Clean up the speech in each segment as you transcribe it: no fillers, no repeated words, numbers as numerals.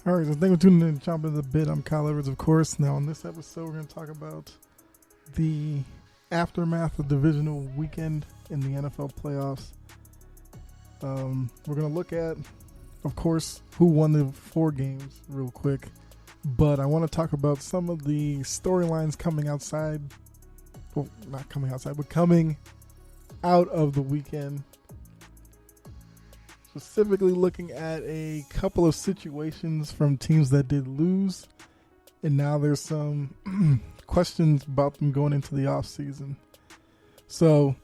All right, so thank you for tuning in to Chomp in the Bit. I'm Kyle Edwards, of course. Now, on this episode, we're going to talk about the aftermath of Divisional weekend in the NFL playoffs. We're going to look at, of course, who won the 4 games real quick. But I want to talk about some of the storylines coming outside. Well, not coming outside, but coming out of the weekend. Specifically looking at a couple of situations from teams that did lose, and now there's some questions about them going into the offseason. So,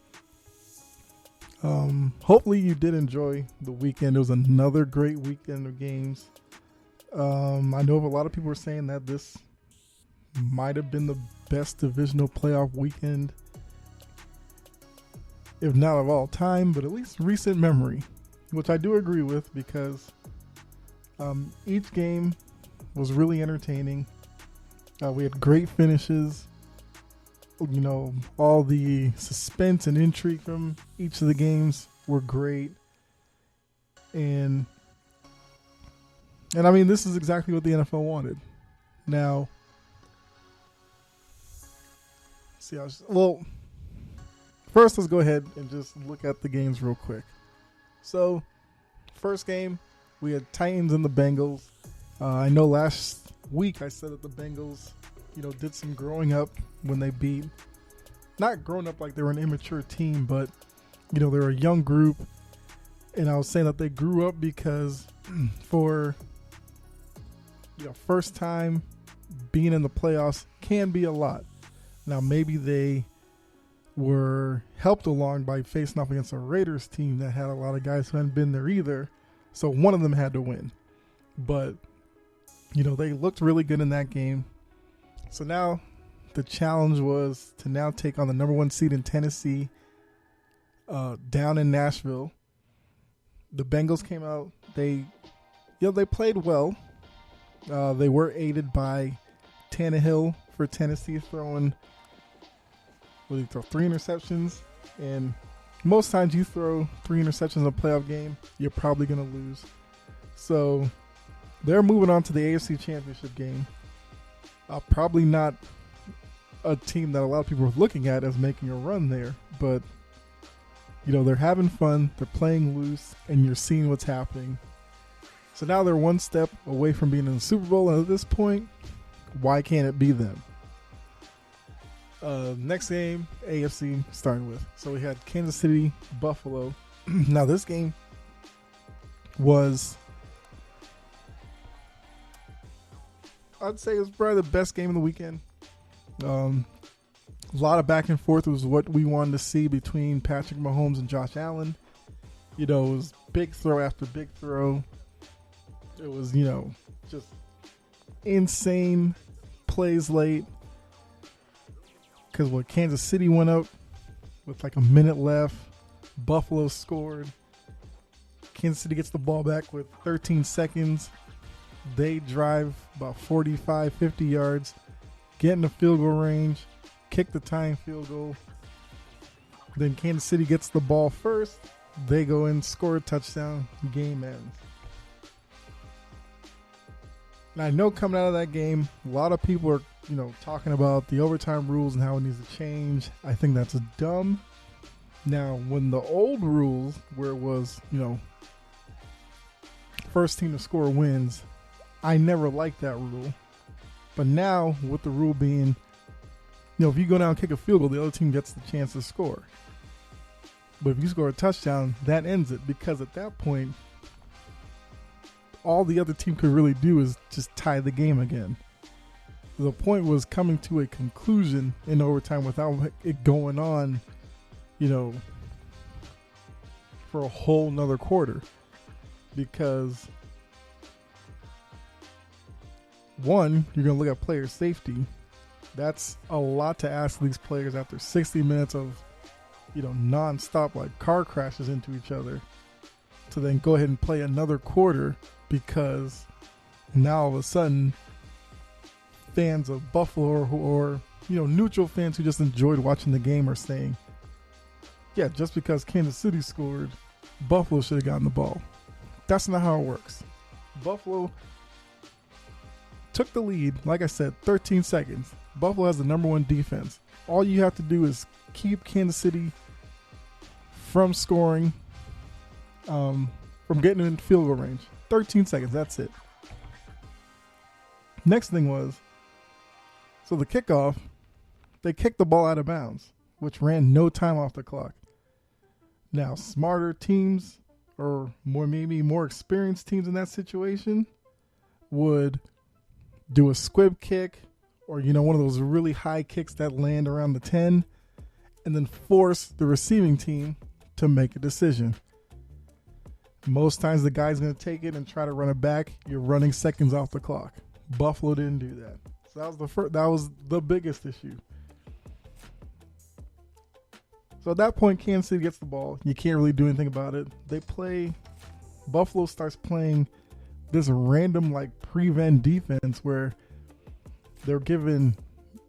hopefully you did enjoy the weekend. It was another great weekend of games. I know a lot of people are saying that this might have been the best divisional playoff weekend, if not of all time, but at least recent memory. Which I do agree with, because each game was really entertaining. We had great finishes. You know, all the suspense and intrigue from each of the games were great. And I mean, this is exactly what the NFL wanted. Now, first let's go ahead and just look at the games real quick. So, first game, we had Titans and the Bengals. I know last week I said that the Bengals, did some growing up when they beat, not growing up like they were an immature team, but, they were a young group. And I was saying that they grew up because for, first time being in the playoffs can be a lot. Now, maybe they were helped along by facing off against a Raiders team that had a lot of guys who hadn't been there either. So one of them had to win. But, they looked really good in that game. So now the challenge was to now take on the number 1 seed in Tennessee, down in Nashville. The Bengals came out. They played well. They were aided by Tannehill for Tennessee throwing 3 interceptions, and most times you throw 3 interceptions in a playoff game, you're probably going to lose. So they're moving on to the Afc Championship game. Probably not a team that a lot of people are looking at as making a run there, but they're having fun, they're playing loose, and you're seeing what's happening. So now they're one step away from being in the Super Bowl, and at this point, why can't it be them? Next game, AFC starting with. So we had Kansas City, Buffalo. Now this game was, I'd say it was probably the best game of the weekend. A lot of back and forth was what we wanted to see between Patrick Mahomes and Josh Allen. It was big throw after big throw. It was, just insane plays late. Because Kansas City went up with like a minute left. Buffalo scored. Kansas City gets the ball back with 13 seconds. They drive about 45, 50 yards. Get in the field goal range. Kick the tying field goal. Then Kansas City gets the ball first. They go in, score a touchdown. Game ends. Now, I know coming out of that game, a lot of people are, talking about the overtime rules and how it needs to change. I think that's dumb. Now, when the old rules, where it was, first team to score wins, I never liked that rule. But now, with the rule being, if you go down and kick a field goal, the other team gets the chance to score. But if you score a touchdown, that ends it, because at that point, all the other team could really do is just tie the game again. The point was coming to a conclusion in overtime without it going on, for a whole nother quarter. Because, one, you're going to look at player safety. That's a lot to ask these players after 60 minutes of, nonstop, like car crashes into each other, to then go ahead and play another quarter, because now all of a sudden fans of Buffalo or neutral fans who just enjoyed watching the game are saying, yeah, just because Kansas City scored, Buffalo should have gotten the ball. That's not how it works. Buffalo took the lead. Like I said, 13 seconds. Buffalo has the number one defense. All you have to do is keep Kansas City from scoring, from getting in field goal range. 13 seconds, that's it. Next thing was, so the kickoff, they kicked the ball out of bounds, which ran no time off the clock. Now, smarter teams, or maybe more experienced teams in that situation, would do a squib kick, or one of those really high kicks that land around the 10, and then force the receiving team to make a decision. Most times the guy's going to take it and try to run it back. You're running seconds off the clock. Buffalo didn't do that. So that was the biggest issue. So at that point, Kansas City gets the ball. You can't really do anything about it. Buffalo starts playing this random prevent defense where they're giving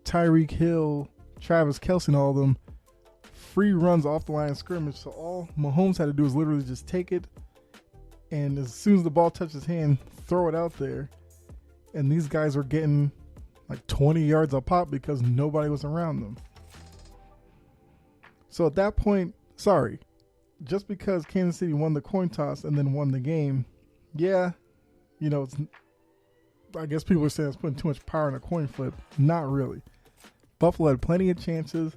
Tyreek Hill, Travis Kelce, and all of them free runs off the line of scrimmage. So all Mahomes had to do is literally just take it, and as soon as the ball touches his hand, throw it out there. And these guys were getting 20 yards a pop because nobody was around them. So at that point, just because Kansas City won the coin toss and then won the game, I guess people are saying it's putting too much power in a coin flip. Not really. Buffalo had plenty of chances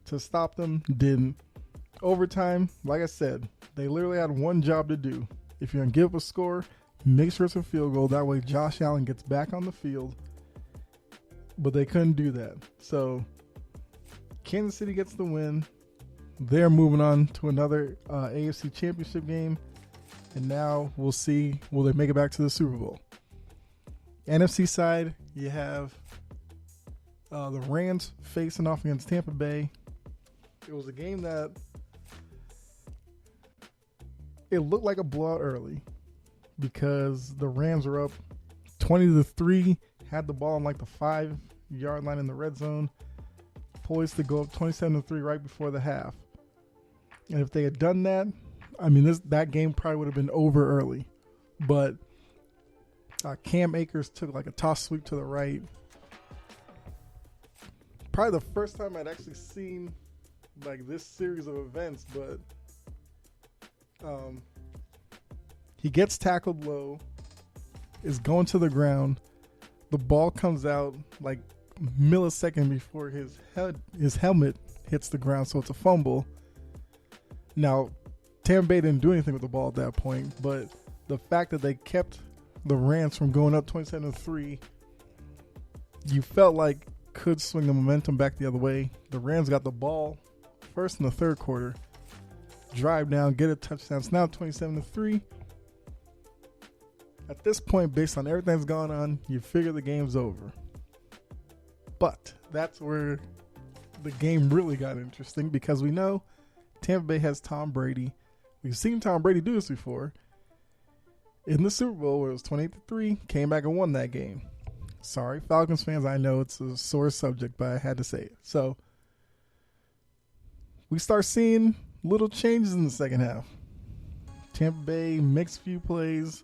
to stop them, didn't. Overtime, like I said, they literally had one job to do. If you're going to give up a score, make sure it's a field goal. That way Josh Allen gets back on the field. But they couldn't do that. So Kansas City gets the win. They're moving on to another AFC Championship game. And now we'll see, will they make it back to the Super Bowl? NFC side, you have the Rams facing off against Tampa Bay. It was a game that it looked like a blowout early because the Rams were up 20-3, had the ball on the 5-yard line in the red zone, poised to go up 27-3 right before the half. And if they had done that, that game probably would have been over early. But Cam Akers took a toss sweep to the right. Probably the first time I'd actually seen this series of events, but he gets tackled low, is going to the ground. The ball comes out millisecond before his helmet hits the ground, so it's a fumble. Now, Tampa Bay didn't do anything with the ball at that point, but the fact that they kept the Rams from going up 27-3, you felt could swing the momentum back the other way. The Rams got the ball first in the third quarter, drive down, get a touchdown. It's now 27-3. At this point, based on everything that's gone on, you figure the game's over. But that's where the game really got interesting because we know Tampa Bay has Tom Brady. We've seen Tom Brady do this before. In the Super Bowl where it was 28-3, came back and won that game. Sorry, Falcons fans, I know it's a sore subject, but I had to say it. So we start seeing little changes in the second half. Tampa Bay makes a few plays.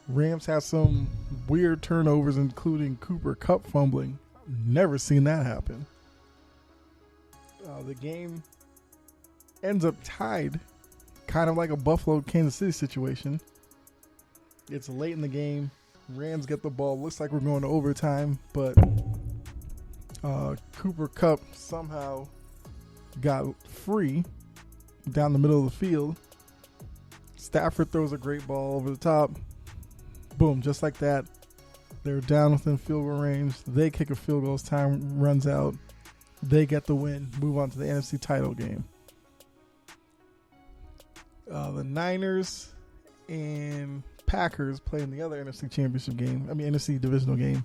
Rams have some weird turnovers, including Cooper Kupp fumbling. Never seen that happen. The game ends up tied, kind of like a Buffalo-Kansas City situation. It's late in the game. Rams get the ball. Looks like we're going to overtime, but Cooper Kupp somehow got free down the middle of the field. Stafford throws a great ball over the top. Boom, just like that. They're down within field goal range. They kick a field goal as time runs out. They get the win. Move on to the NFC title game. The Niners and Packers playing the other NFC Championship game. NFC Divisional game.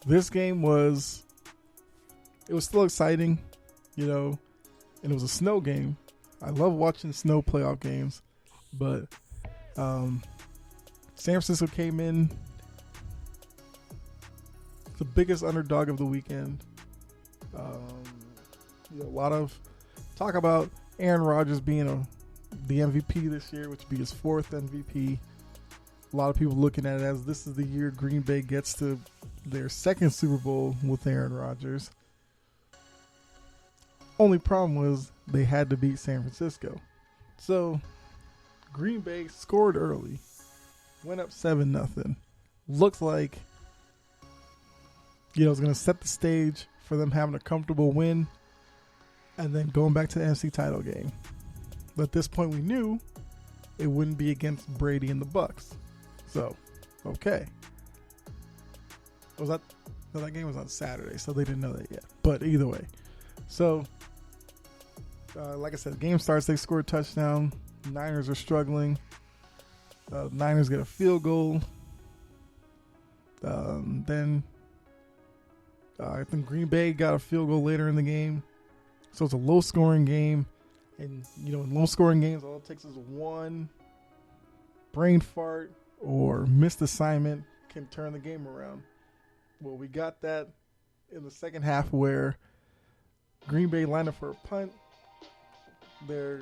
This game was still exciting, and it was a snow game. I love watching snow playoff games, but San Francisco came in the biggest underdog of the weekend. A lot of talk about Aaron Rodgers being the MVP this year, which would be his fourth MVP. A lot of people looking at it as this is the year Green Bay gets to their second Super Bowl with Aaron Rodgers. Only problem was they had to beat San Francisco. So Green Bay scored early, went up 7-0. Looks like, it's going to set the stage for them having a comfortable win and then going back to the NFC title game. But at this point, we knew it wouldn't be against Brady and the Bucks. So, okay. That game was on Saturday, so they didn't know that yet. But either way. So, like I said, the game starts, they score a touchdown. Niners are struggling. Niners get a field goal. Then I think Green Bay got a field goal later in the game. So it's a low-scoring game. And, in low-scoring games, all it takes is one brain fart or missed assignment can turn the game around. Well, we got that in the second half where Green Bay lined up for a punt. Their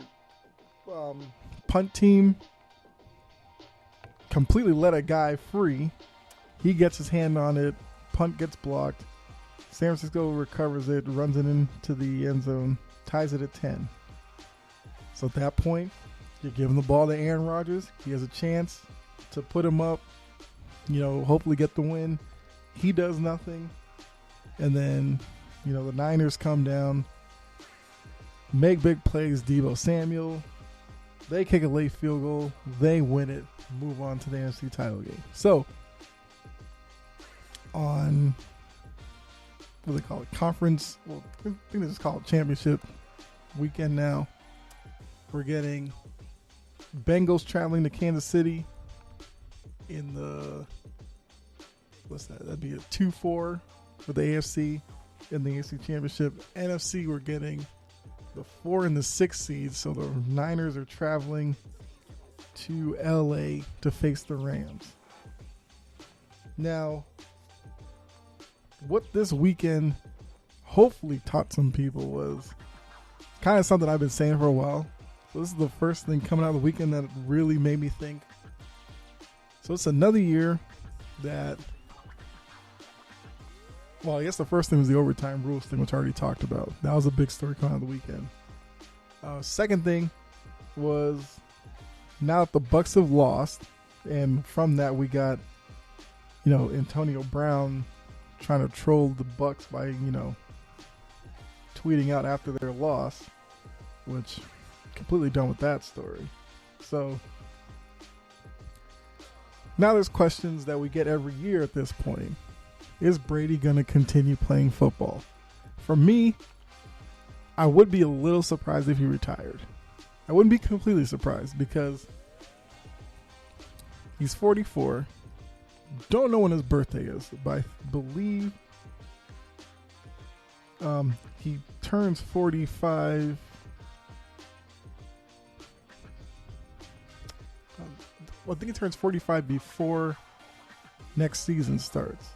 punt team completely let a guy free. He gets his hand on it. Punt gets blocked. San Francisco recovers it, runs it into the end zone, ties it at 10. So at that point, you're giving the ball to Aaron Rodgers. He has a chance to put him up, hopefully get the win. He does nothing. And then, the Niners come down, make big plays. Deebo Samuel, they kick a late field goal. They win it, move on to the NFC title game. So, on, what do they call it? Conference, well, I think they just call it championship weekend now. We're getting Bengals traveling to Kansas City in the, what's that? That'd be a 2-4 for the AFC in the AFC Championship. NFC, we're getting the 4 and the 6 seeds. So the Niners are traveling to LA to face the Rams. Now, what this weekend hopefully taught some people was kind of something I've been saying for a while. So this is the first thing coming out of the weekend that really made me think. So it's another year that, well, I guess the first thing was the overtime rules thing, which I already talked about. That was a big story coming out of the weekend. Second thing was now that the Bucks have lost, and from that we got, Antonio Brown trying to troll the Bucks by, tweeting out after their loss, which completely done with that story. So now there's questions that we get every year at this point. Is Brady going to continue playing football? For me, I would be a little surprised if he retired. I wouldn't be completely surprised because he's 44. Don't know when his birthday is, but I believe he turns 45. I think he turns 45 before next season starts.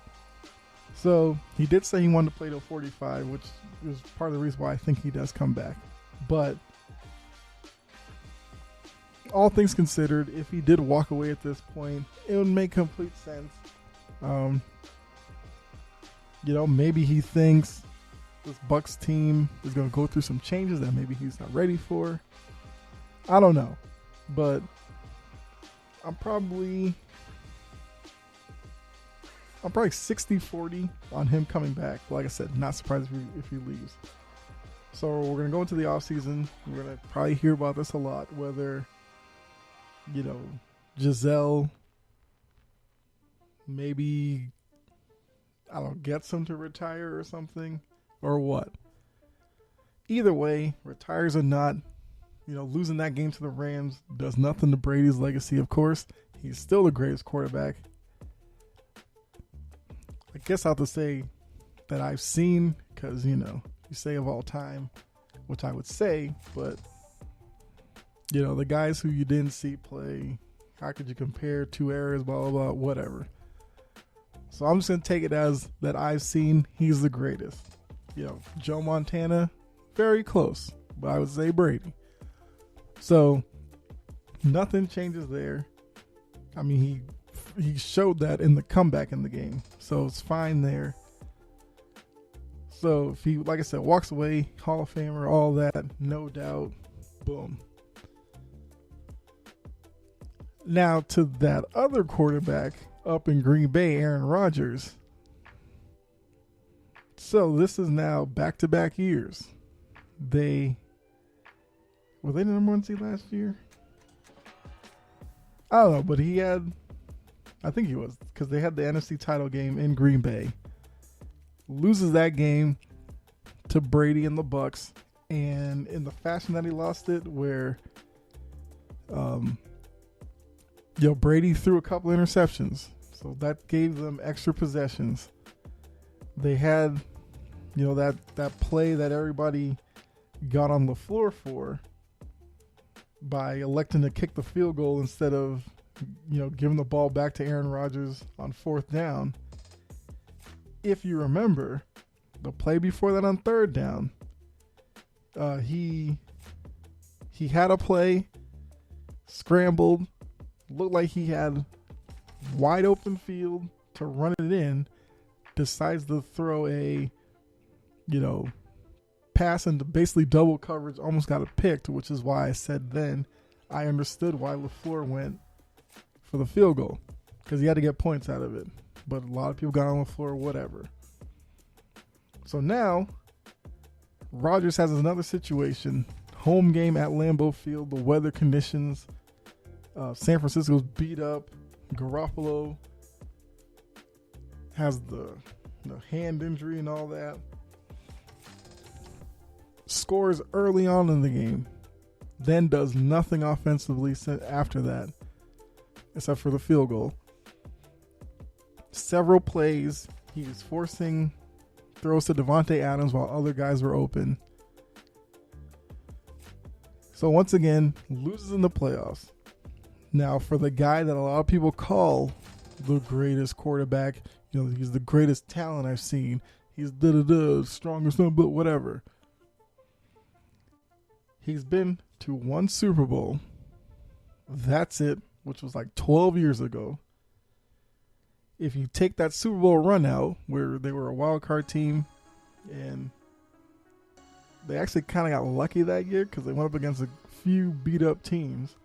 So he did say he wanted to play till 45, which is part of the reason why I think he does come back. But all things considered, if he did walk away at this point, it would make complete sense. Maybe he thinks this Bucks team is going to go through some changes that maybe he's not ready for. I don't know. But I'm probably 60-40 on him coming back. Like I said, not surprised if he leaves. So we're going to go into the offseason. We're going to probably hear about this a lot, whether, Giselle maybe, gets him to retire or something, or what. Either way, retires or not, losing that game to the Rams does nothing to Brady's legacy, of course. He's still the greatest quarterback, I guess I'll have to say, that I've seen, because, you say of all time, which I would say, but, the guys who you didn't see play, how could you compare two eras, blah, blah, blah, whatever. So I'm just going to take it as that I've seen he's the greatest. Joe Montana, very close, but I would say Brady. So nothing changes there. He he showed that in the comeback in the game. So it's fine there. So if he, like I said, walks away, Hall of Famer, all that, no doubt, boom. Now to that other quarterback up in Green Bay, Aaron Rodgers. So this is now back-to-back years. Were they the number one seed last year? I don't know, but I think he was, because they had the NFC title game in Green Bay. Loses that game to Brady and the Bucks, and in the fashion that he lost it, where Brady threw a couple interceptions, so that gave them extra possessions. They had, that play that everybody got on the floor for by electing to kick the field goal instead of, giving the ball back to Aaron Rodgers on fourth down. If you remember, the play before that on third down, he had a play, scrambled, looked like he had wide open field to run it in, decides to throw a, pass into basically double coverage, almost got it picked, which is why I said then I understood why LaFleur went for the field goal, because he had to get points out of it. But a lot of people got on the floor, whatever. So now, Rodgers has another situation. Home game at Lambeau Field, the weather conditions. San Francisco's beat up. Garoppolo has the hand injury and all that. Scores early on in the game. Then does nothing offensively after that, except for the field goal. Several plays, he was forcing throws to Devontae Adams while other guys were open. So once again, loses in the playoffs. Now, for the guy that a lot of people call the greatest quarterback, he's the greatest talent I've seen. He's strongest, but whatever. He's been to one Super Bowl. That's it, which was like 12 years ago. If you take that Super Bowl run out, where they were a wild card team, and they actually kind of got lucky that year because they went up against a few beat up teams.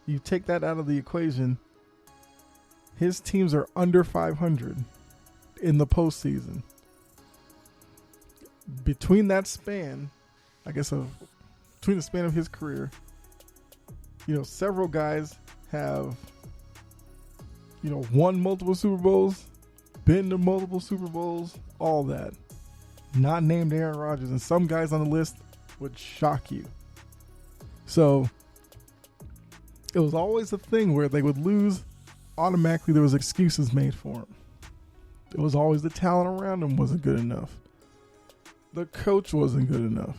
You take that out of the equation, his teams are under 500 in the postseason. Between that span, between the span of his career, several guys have won multiple Super Bowls, been to multiple Super Bowls, all that. Not named Aaron Rodgers, and some guys on the list would shock you. So it was always a thing where they would lose, automatically there was excuses made for him. It was always the talent around him wasn't good enough. The coach wasn't good enough.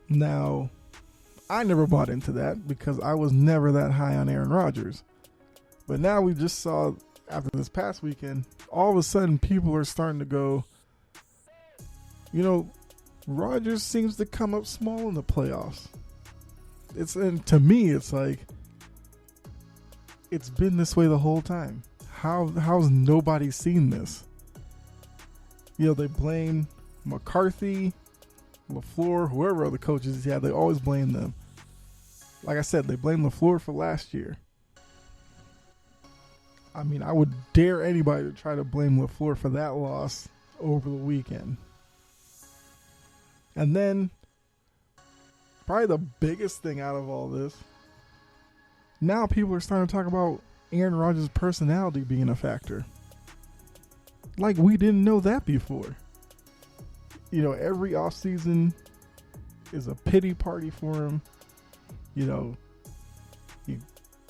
Now, I never bought into that because I was never that high on Aaron Rodgers. But now we just saw, after this past weekend, all of a sudden people are starting to go, Rodgers seems to come up small in the playoffs. And to me, it's like, it's been this way the whole time. How's nobody seen this? They blame McCarthy, LaFleur, whoever other coaches he had, they always blame them. Like I said, they blame LaFleur for last year. I would dare anybody to try to blame LaFleur for that loss over the weekend. And then, probably the biggest thing out of all this, now people are starting to talk about Aaron Rodgers' personality being a factor. Like we didn't know that before. Every offseason is a pity party for him. He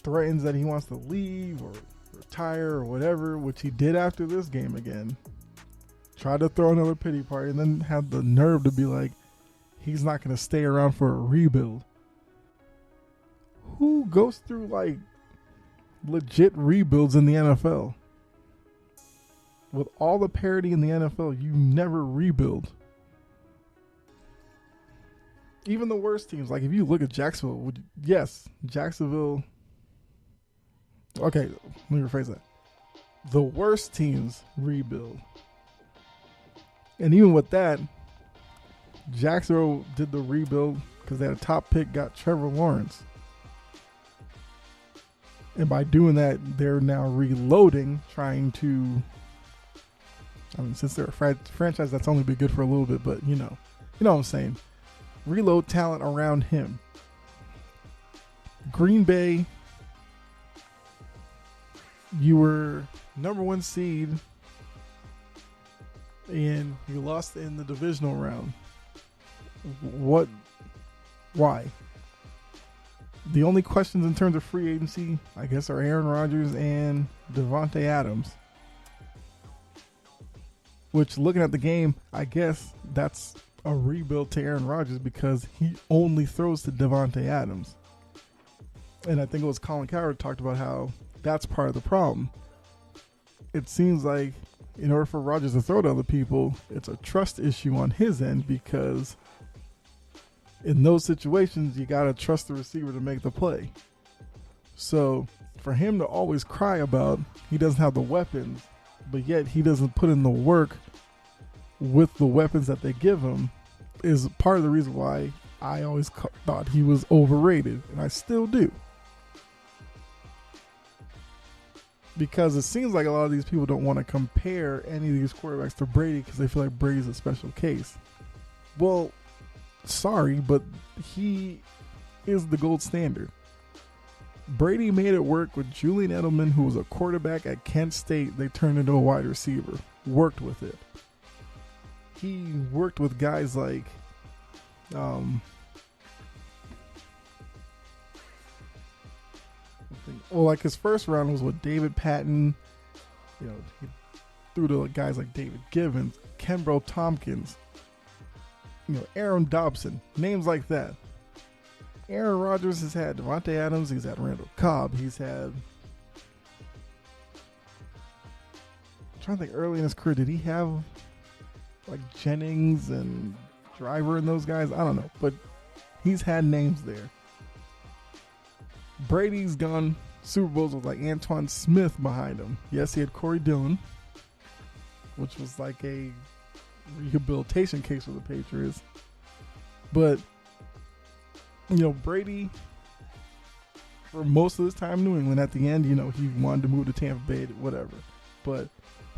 threatens that he wants to leave or retire or whatever, which he did after this game again. Tried to throw another pity party and then had the nerve to be like, he's not going to stay around for a rebuild. Who goes through legit rebuilds in the NFL? With all the parity in the NFL, you never rebuild. Even the worst teams, if you look at Jacksonville, Jacksonville, Okay, let me rephrase that. The worst teams rebuild. And even with that, Jacksonville did the rebuild because they had a top pick, got Trevor Lawrence. And by doing that, they're now reloading, trying to, since they're a franchise, that's only been good for a little bit, but you know what I'm saying. Reload talent around him. Green Bay, you were number 1 seed and you lost in the divisional round. What? Why? The only questions in terms of free agency, I guess, are Aaron Rodgers and Davante Adams. Which, looking at the game, I guess that's a rebuild to Aaron Rodgers because he only throws to Davante Adams. And I think it was Colin Cowherd talked about how that's part of the problem. It seems like in order for Rodgers to throw to other people, it's a trust issue on his end because in those situations, you got to trust the receiver to make the play. So for him to always cry about he doesn't have the weapons, but yet he doesn't put in the work with the weapons that they give him is part of the reason why I always thought he was overrated, and I still do. Because it seems like a lot of these people don't want to compare any of these quarterbacks to Brady because they feel like Brady's a special case. Well, sorry, but he is the gold standard. Brady made it work with Julian Edelman, who was a quarterback at Kent State. They turned into a wide receiver. Worked with it. He worked with guys like like his first round was with David Patton. He threw to guys like David Givens, Kenbro Tompkins, Aaron Dobson, names like that. Aaron Rodgers has had Davante Adams. He's had Randall Cobb. He's had... I'm trying to think early in his career, did he have like Jennings and Driver and those guys? I don't know, but he's had names there. Brady's gone Super Bowls with like Antoine Smith behind him. Yes, he had Corey Dillon, which was like a rehabilitation case for the Patriots. But, Brady, for most of his time in New England, at the end, he wanted to move to Tampa Bay, whatever. But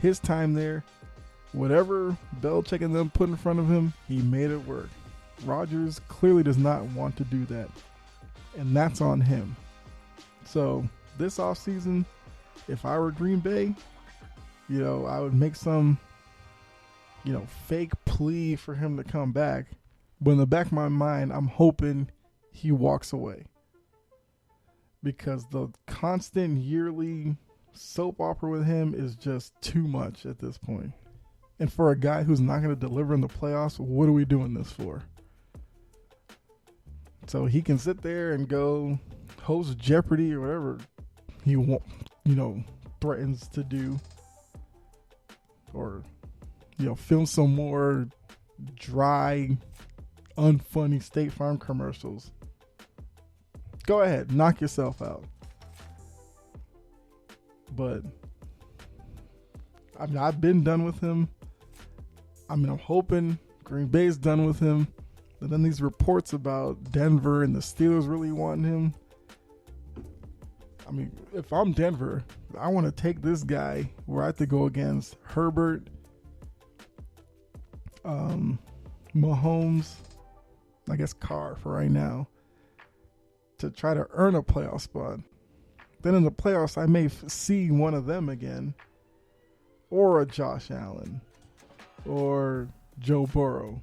his time there, whatever Belichick and them put in front of him, he made it work. Rodgers clearly does not want to do that. And that's on him. So this offseason, if I were Green Bay, I would make some, fake plea for him to come back. But in the back of my mind, I'm hoping he walks away. Because the constant yearly soap opera with him is just too much at this point. And for a guy who's not going to deliver in the playoffs, what are we doing this for? So he can sit there and go host Jeopardy or whatever he threatens to do, or film some more dry, unfunny State Farm commercials. Go ahead, knock yourself out. But I've been done with him. I'm hoping Green Bay's done with him. And then these reports about Denver and the Steelers really wanting him. If I'm Denver, I want to take this guy where I have to go against Herbert, Mahomes, I guess Carr for right now, to try to earn a playoff spot. Then in the playoffs, I may see one of them again, or a Josh Allen, or Joe Burrow.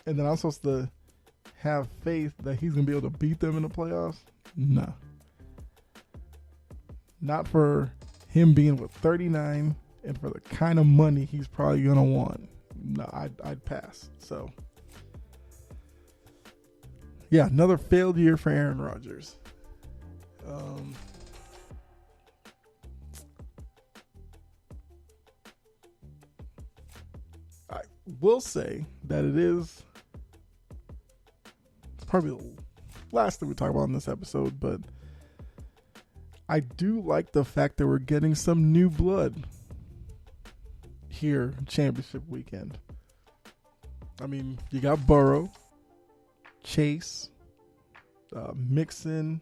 And then I'm supposed to have faith that he's going to be able to beat them in the playoffs? No. Not for him being with 39 and for the kind of money he's probably going to want. No, I'd pass. So, yeah, another failed year for Aaron Rodgers. I will say that it's probably the last thing we talk about in this episode, but I do like the fact that we're getting some new blood here championship weekend. I mean, you got Burrow, Chase, Mixon.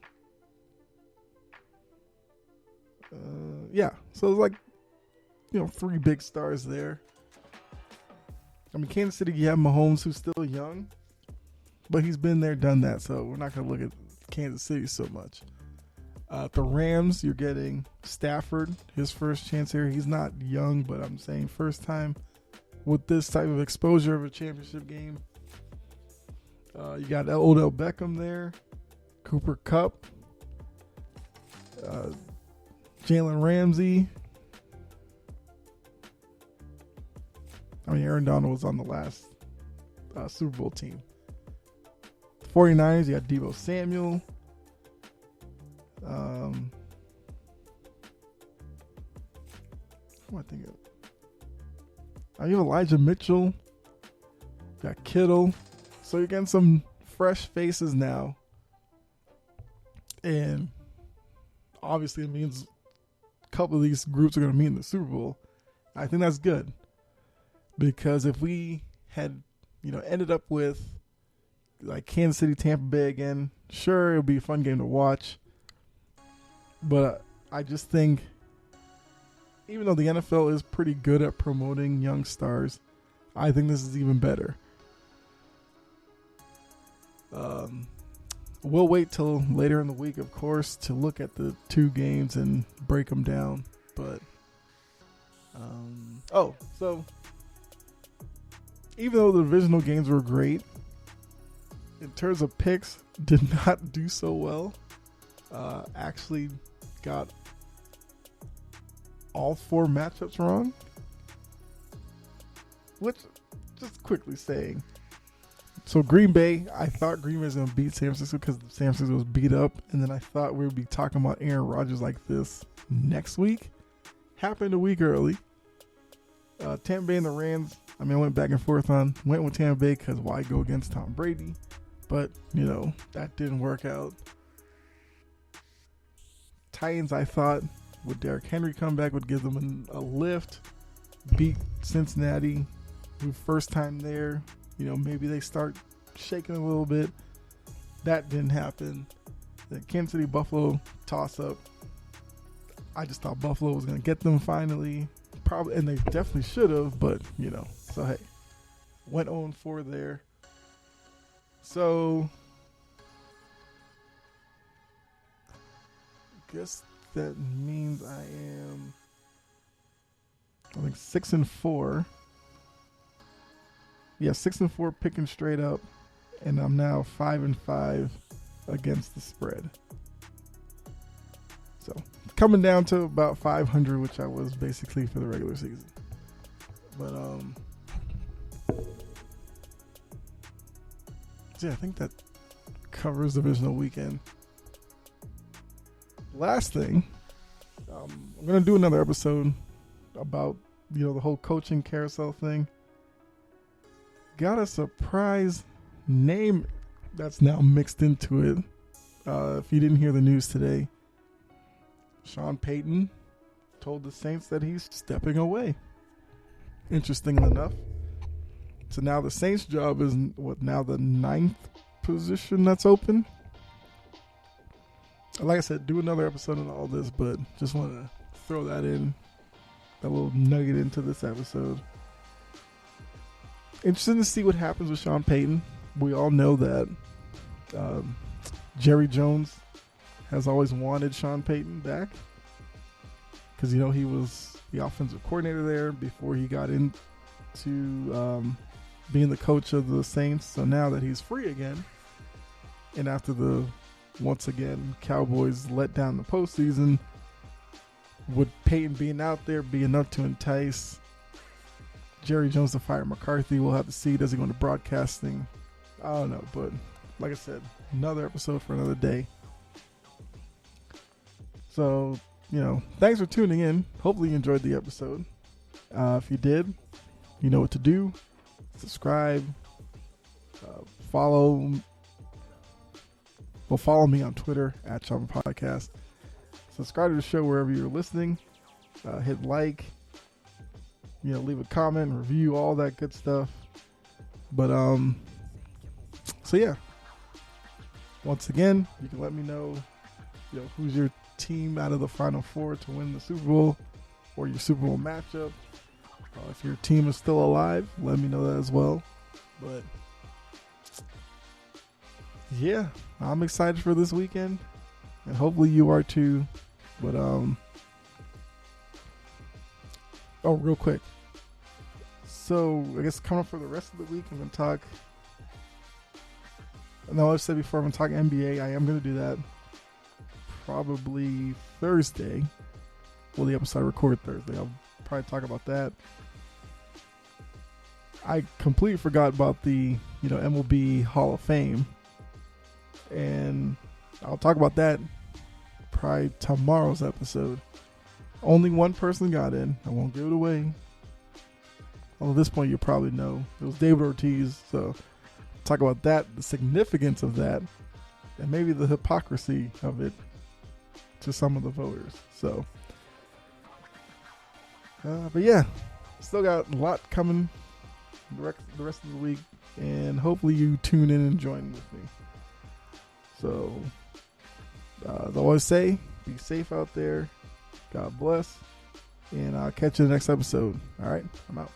So it's like, 3 big stars there. I mean, Kansas City, you have Mahomes, who's still young, but he's been there, done that, so we're not going to look at Kansas City so much. The Rams, you're getting Stafford, his first chance here. He's not young, but I'm saying first time with this type of exposure of a championship game. You got Odell Beckham there, Cooper Kupp, Jalen Ramsey. I mean, Aaron Donald was on the last Super Bowl team. 49ers, you got Deebo Samuel. What am I thinking of? You have Elijah Mitchell. You got Kittle. So you're getting some fresh faces now. And obviously it means a couple of these groups are going to meet in the Super Bowl. I think that's good. Because if we had, ended up with like Kansas City, Tampa Bay again, sure, it would be a fun game to watch. But I just think, even though the NFL is pretty good at promoting young stars, I think this is even better. We'll wait till later in the week, of course, to look at the 2 games and break them down. But, so even though the divisional games were great, in terms of picks, did not do so well. Actually got all 4 matchups wrong. Which, just quickly saying. So Green Bay, I thought Green Bay was going to beat San Francisco because San Francisco was beat up. And then I thought we would be talking about Aaron Rodgers like this next week. Happened a week early. Tampa Bay and the Rams, I went back and forth on. Went with Tampa Bay because why go against Tom Brady? But, that didn't work out. Titans, I thought, with Derrick Henry come back, would give them a lift. Beat Cincinnati, who first time there. Maybe they start shaking a little bit. That didn't happen. The Kansas City Buffalo toss-up. I just thought Buffalo was going to get them finally. Probably, and they definitely should have, but, So, hey, went 0-4 there. So, guess that means I think 6-4. Yeah, 6-4 picking straight up, and I'm now 5-5 against the spread. So coming down to about 500, which I was basically for the regular season. But I think that covers divisional weekend. Last thing, I'm gonna do another episode about the whole coaching carousel thing. Got a surprise name that's now mixed into it. If you didn't hear the news today, Sean Payton told the Saints that he's stepping away. Interestingly enough. So now the Saints' job is now the 9th position that's open. Like I said, do another episode on all this, but just want to throw that little nugget into this episode. Interesting to see what happens with Sean Payton. We all know that Jerry Jones has always wanted Sean Payton back because, he was the offensive coordinator there before he got into being the coach of the Saints. So now that he's free again, and after once again, Cowboys let down the postseason, would Payton being out there be enough to entice Jerry Jones to fire McCarthy? We'll have to see. Does he go into broadcasting? I don't know. But like I said, another episode for another day. So, thanks for tuning in. Hopefully you enjoyed the episode. If you did, you know what to do. Subscribe. Follow me on Twitter @ChopperPodcast. subscribe to the show wherever you're listening. Hit like, leave a comment, review, all that good stuff. But so yeah. Once again, you can let me know, who's your team out of the Final Four to win the Super Bowl or your Super Bowl matchup. If your team is still alive, let me know that as well. But yeah, I'm excited for this weekend, and hopefully you are too. But real quick. So I guess coming up for the rest of the week, I'm gonna talk. No, I've said before, I'm going to talk NBA. I am going to do that probably Thursday. Well, the episode I record Thursday. I'll probably talk about that. I completely forgot about the, Mlb Hall of Fame. And I'll talk about that probably tomorrow's episode. Only one person got in. I won't give it away. Well, at this point, you probably know. It was David Ortiz, so talk about that, the significance of that, and maybe the hypocrisy of it to some of the voters. So, but yeah, still got a lot coming the rest of the week, and hopefully you tune in and join with me. So, as I always say, be safe out there. God bless, and I'll catch you in the next episode. All right, I'm out.